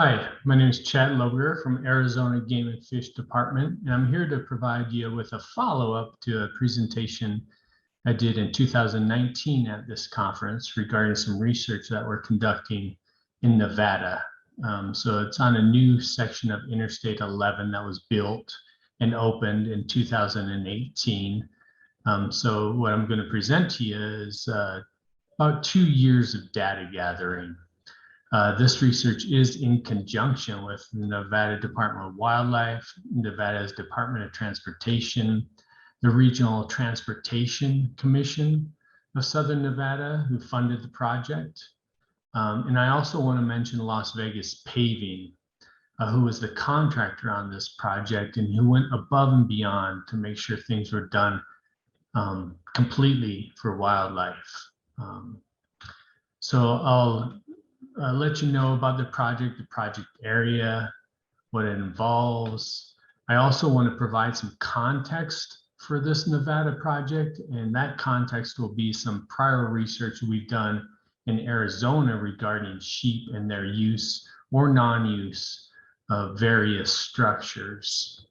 Hi, my name is Chad Loberger from Arizona Game and Fish Department, and I'm here to provide you with a follow-up to a presentation I did in 2019 at this conference regarding some research that we're conducting in Nevada. So it's on a new section of Interstate 11 that was built and opened in 2018. So what I'm going to present to you is about 2 years of data gathering. This research is in conjunction with the Nevada Department of Wildlife, Nevada's Department of Transportation, the Regional Transportation Commission of Southern Nevada, who funded the project. And I also want to mention Las Vegas Paving, who was the contractor on this project and who went above and beyond to make sure things were done completely for wildlife. So I'll let you know about the project area, what it involves. I also want to provide some context for this Nevada project, and that context will be some prior research we've done in Arizona regarding sheep and their use or non-use of various structures.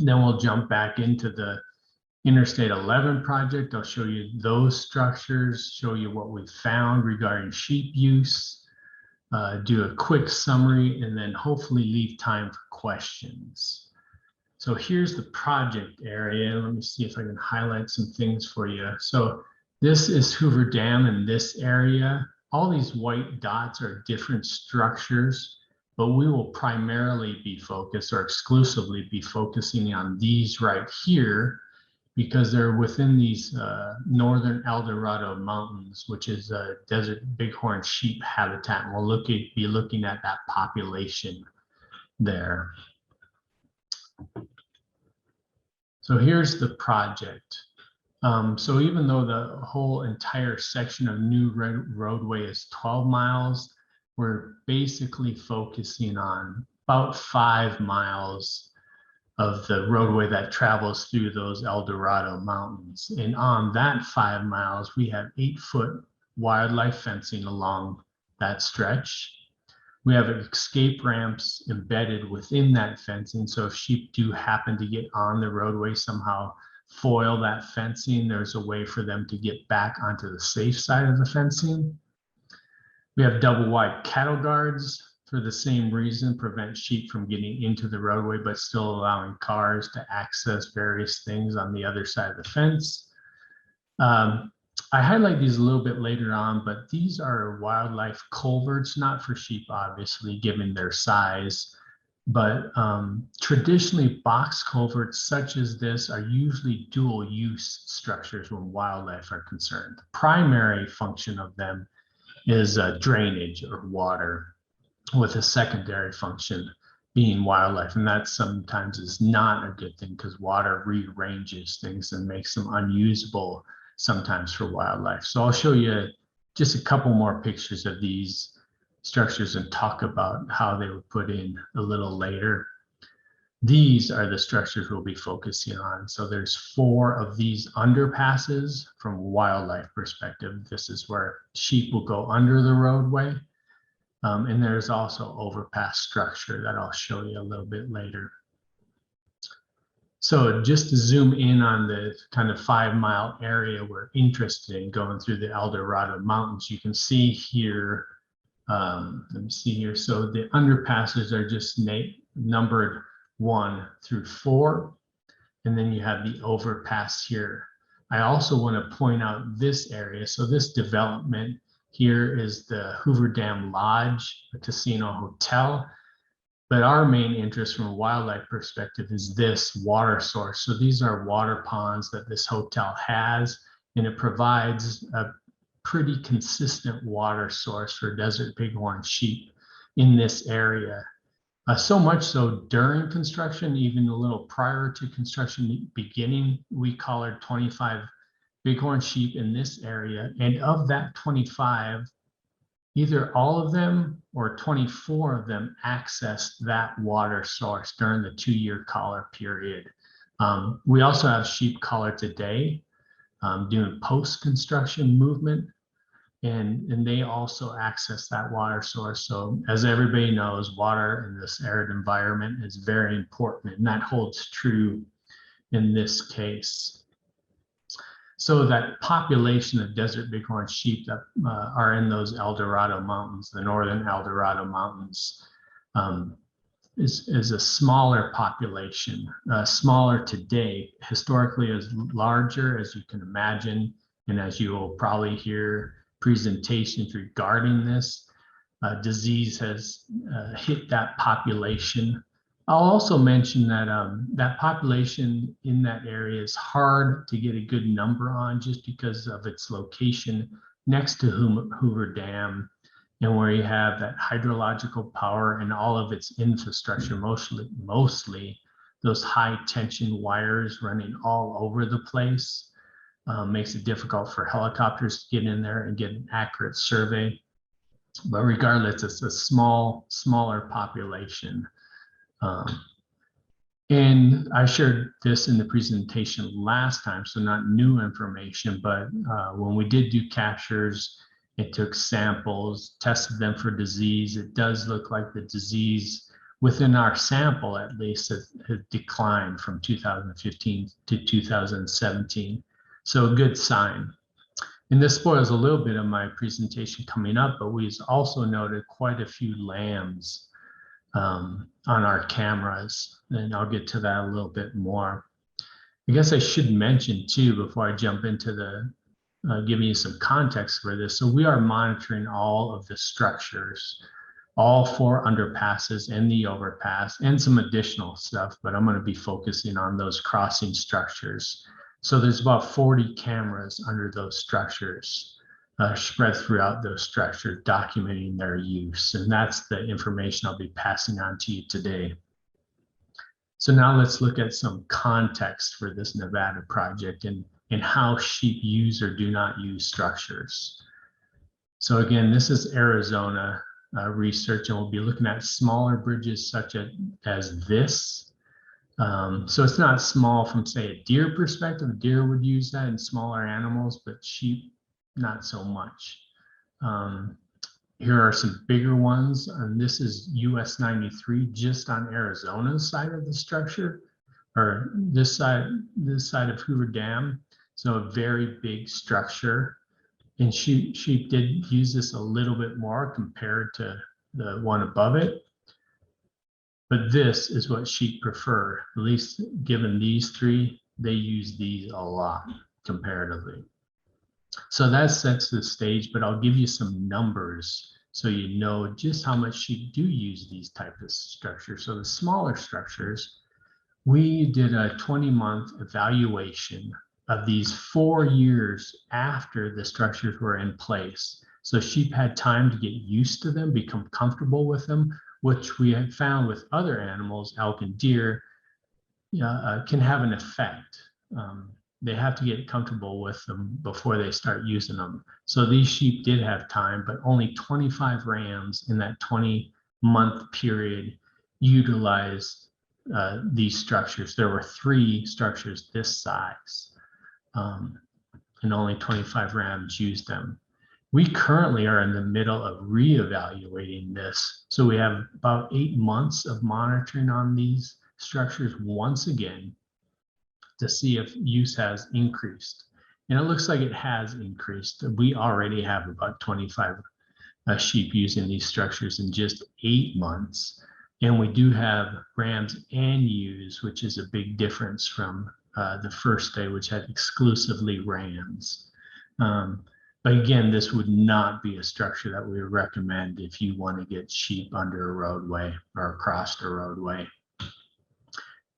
Then we'll jump back into the Interstate 11 project. I'll show you those structures, show you what we found regarding sheep use, do a quick summary, and then hopefully leave time for questions. So here's the project area. Let me see if I can highlight some things for you. So this is Hoover Dam in this area. All these white dots are different structures, but we will primarily be focused or exclusively be focusing on these right here, because they're within these northern El Dorado Mountains, which is a desert bighorn sheep habitat. And we'll be looking at that population there. So here's the project. So even though the whole entire section of new roadway is 12 miles, we're basically focusing on about 5 miles of the roadway that travels through those El Dorado Mountains. And on that 5 miles, we have 8-foot wildlife fencing along that stretch. We have escape ramps embedded within that fencing. So if sheep do happen to get on the roadway, somehow foil that fencing, there's a way for them to get back onto the safe side of the fencing. We have double wide cattle guards for the same reason, prevent sheep from getting into the roadway, but still allowing cars to access various things on the other side of the fence. I highlight these a little bit later on, but these are wildlife culverts, not for sheep, obviously, given their size. But traditionally, box culverts such as this are usually dual use structures when wildlife are concerned. The primary function of them is drainage or water, with a secondary function being wildlife. And that sometimes is not a good thing because water rearranges things and makes them unusable sometimes for wildlife. So I'll show you just a couple more pictures of these structures and talk about how they were put in a little later. These are the structures we'll be focusing on. So there's 4 of these underpasses from a wildlife perspective. This is where sheep will go under the roadway. And there's also overpass structure that I'll show you a little bit later. So just to zoom in on the kind of 5-mile area we're interested in going through the El Dorado Mountains, you can see here, let me see here. So the underpasses are just numbered 1 through 4. And then you have the overpass here. I also want to point out this area. So this development here is the Hoover Dam Lodge, a casino hotel. But our main interest from a wildlife perspective is this water source. So these are water ponds that this hotel has, and it provides a pretty consistent water source for desert bighorn sheep in this area. So much so during construction, even a little prior to construction beginning, we collared 25 bighorn sheep in this area, and of that 25, either all of them or 24 of them accessed that water source during the 2-year collar period. We also have sheep collared today doing post-construction movement, and they also access that water source. So as everybody knows, water in this arid environment is very important, and that holds true in this case. So that population of desert bighorn sheep that are in those El Dorado Mountains, the northern El Dorado Mountains, is a smaller population, smaller today. Historically is larger, as you can imagine, and as you will probably hear presentations regarding this. Disease has hit that population. I'll also mention that that population in that area is hard to get a good number on just because of its location next to Hoover Dam, and where you have that hydrological power and all of its infrastructure, mostly those high tension wires running all over the place, makes it difficult for helicopters to get in there and get an accurate survey. But regardless, it's a smaller population. And I shared this in the presentation last time, so not new information, but when we did do captures, it took samples, tested them for disease. It does look like the disease within our sample, at least, has declined from 2015 to 2017. So a good sign. And this spoils a little bit of my presentation coming up, but we also noted quite a few lambs on our cameras, and I'll get to that a little bit more. I guess I should mention too, before I jump into the giving you some context for this. So we are monitoring all of the structures, all 4 underpasses and the overpass, and some additional stuff, but I'm going to be focusing on those crossing structures. So there's about 40 cameras under those structures, spread throughout those structures, documenting their use. And that's the information I'll be passing on to you today. So now let's look at some context for this Nevada project and how sheep use or do not use structures. So again, this is Arizona research, and we'll be looking at smaller bridges such as this. So it's not small from, say, a deer perspective. A deer would use that in smaller animals, but sheep, not so much. Here are some bigger ones, and this is US 93 just on Arizona's side of the structure, or this side of Hoover Dam. So a very big structure, and sheep did use this a little bit more compared to the one above it. But this is what sheep prefer, at least given these 3, they use these a lot comparatively. So that sets the stage, but I'll give you some numbers so you know just how much sheep do use these types of structures. So the smaller structures, we did a 20-month evaluation of these 4 years after the structures were in place. So sheep had time to get used to them, become comfortable with them, which we had found with other animals, elk and deer, can have an effect. They have to get comfortable with them before they start using them. So these sheep did have time, but only 25 rams in that 20-month period utilized these structures. There were 3 structures this size, and only 25 rams used them. We currently are in the middle of reevaluating this. So we have about 8 months of monitoring on these structures once again to see if use has increased. And it looks like it has increased. We already have about 25 sheep using these structures in just 8 months. And we do have rams and ewes, which is a big difference from the first day, which had exclusively rams. But again, this would not be a structure that we would recommend if you want to get sheep under a roadway or across a roadway.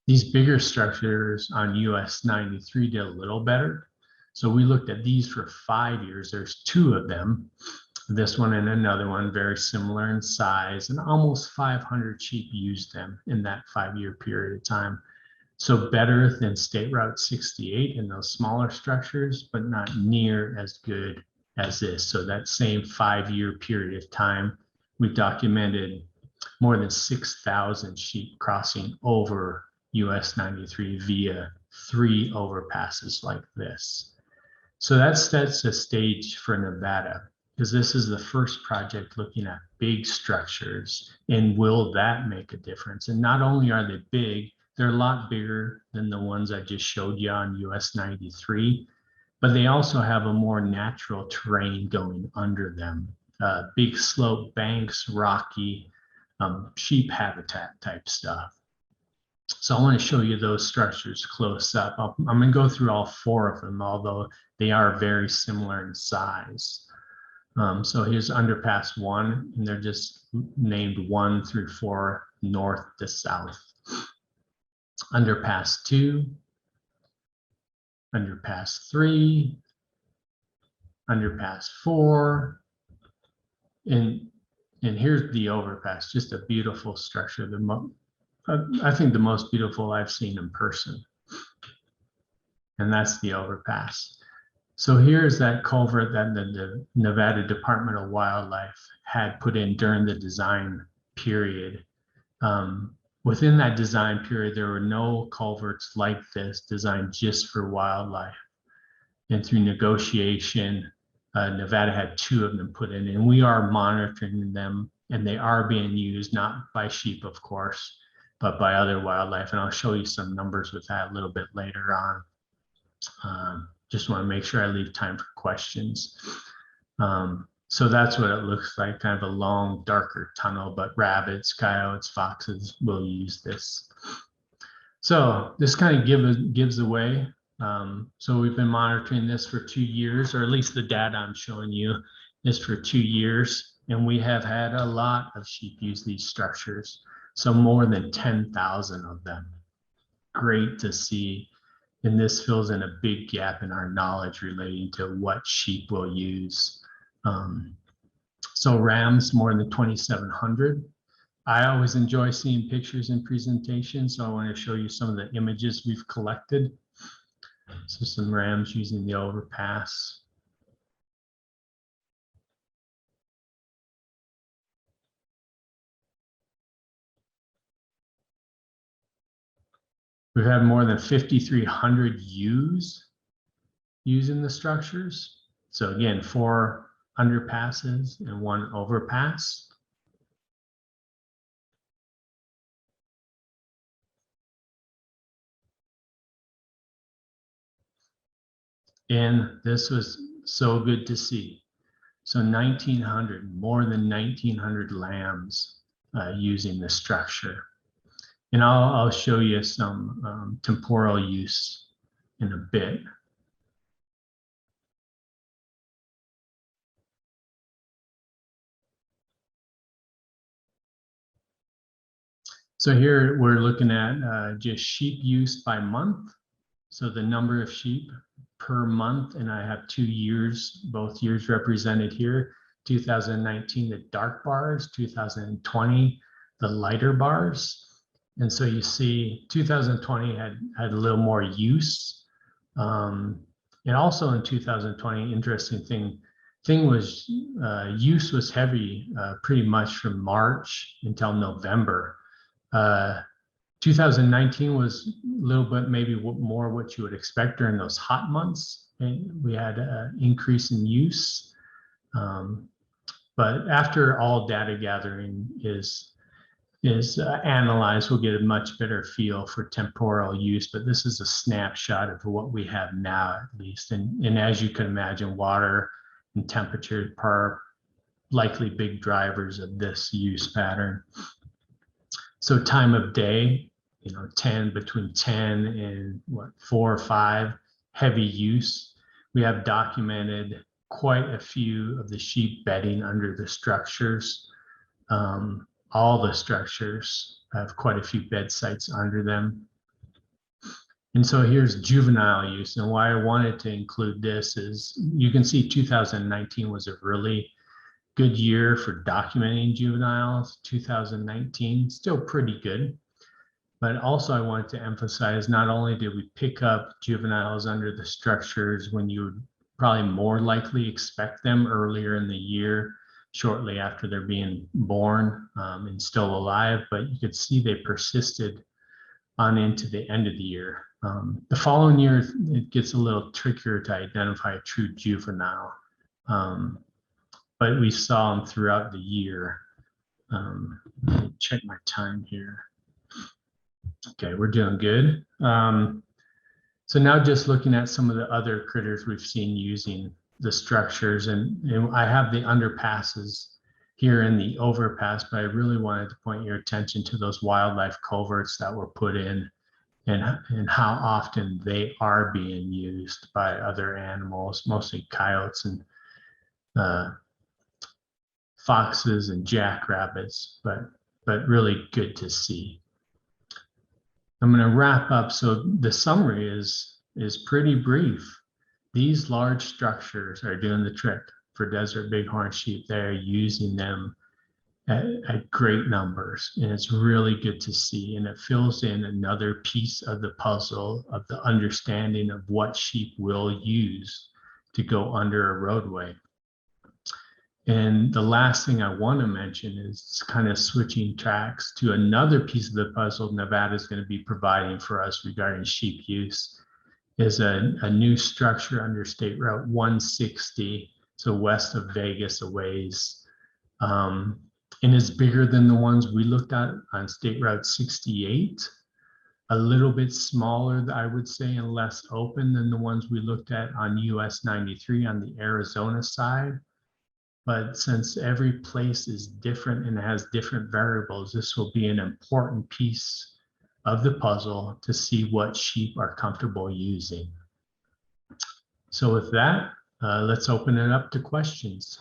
These bigger structures on US 93 did a little better. So we looked at these for 5 years. There's 2 of them, this one and another one, very similar in size, and almost 500 sheep used them in that 5-year period of time. So better than State Route 68 in those smaller structures, but not near as good as this. So that same 5-year period of time, we documented more than 6,000 sheep crossing over US 93 via 3 overpasses like this. So that sets the stage for Nevada. because this is the first project looking at big structures, and will that make a difference? And not only are they big, they're a lot bigger than the ones I just showed you on US 93, but they also have a more natural terrain going under them. Big slope banks, rocky, sheep habitat type stuff. So I want to show you those structures close up. I'm going to go through all 4 of them, although they are very similar in size. So here's underpass 1, and they're just named 1 through 4, north to south. Underpass 2, underpass 3, underpass 4, and here's the overpass, just a beautiful structure. I think the most beautiful I've seen in person. And that's the overpass. So here's that culvert that the Nevada Department of Wildlife had put in during the design period. Within that design period, there were no culverts like this designed just for wildlife. And through negotiation, Nevada had 2 of them put in, and we are monitoring them, and they are being used, not by sheep, of course, but by other wildlife. And I'll show you some numbers with that a little bit later on. Just want to make sure I leave time for questions. So that's what it looks like, kind of a long, darker tunnel, but rabbits, coyotes, foxes will use this. So this kind of gives away. So we've been monitoring this for 2 years, or at least the data I'm showing you is for 2 years. And we have had a lot of sheep use these structures. So more than 10,000 of them. Great to see. And this fills in a big gap in our knowledge relating to what sheep will use. So rams, more than 2,700. I always enjoy seeing pictures and presentations, so I want to show you some of the images we've collected. So some rams using the overpass. We've had more than 5,300 ewes using the structures. So again, 4 underpasses and 1 overpass. And this was so good to see. So 1,900, more than 1,900 lambs using the structure. And I'll show you some temporal use in a bit. So here we're looking at just sheep use by month. So the number of sheep per month, and I have 2 years, both years represented here, 2019, the dark bars, 2020, the lighter bars. And so you see 2020 had a little more use. And also in 2020, interesting thing was use was heavy pretty much from March until November. 2019 was a little bit maybe more what you would expect during those hot months. And we had an increase in use. But after all data gathering is analyzed, we'll get a much better feel for temporal use. But this is a snapshot of what we have now, at least. And as you can imagine, water and temperature are likely big drivers of this use pattern. So time of day, between 10 and 4 or 5, heavy use. We have documented quite a few of the sheep bedding under the structures. All the structures have quite a few bed sites under them. And so here's juvenile use. And why I wanted to include this is you can see 2019 was a really good year for documenting juveniles. 2019, still pretty good. But also I wanted to emphasize, not only did we pick up juveniles under the structures when you would probably more likely expect them earlier in the year, shortly after they're being born and still alive, but you could see they persisted on into the end of the year. The following year, it gets a little trickier to identify a true juvenile. but we saw them throughout the year. Let me check my time here. Okay, we're doing good. So now just looking at some of the other critters we've seen using the structures, and I have the underpasses here in the overpass, but I really wanted to point your attention to those wildlife culverts that were put in and how often they are being used by other animals, mostly coyotes and foxes and jackrabbits, but really good to see. I'm going to wrap up. So the summary is pretty brief. These large structures are doing the trick for desert bighorn sheep. They're using them at great numbers, and it's really good to see. And it fills in another piece of the puzzle of the understanding of what sheep will use to go under a roadway. And the last thing I want to mention is kind of switching tracks to another piece of the puzzle Nevada is going to be providing for us regarding sheep use is a new structure under State Route 160, so west of Vegas a ways, and is bigger than the ones we looked at on State Route 68, a little bit smaller, I would say, and less open than the ones we looked at on US 93 on the Arizona side. But since every place is different and has different variables, this will be an important piece of the puzzle to see what sheep are comfortable using. So with that, let's open it up to questions.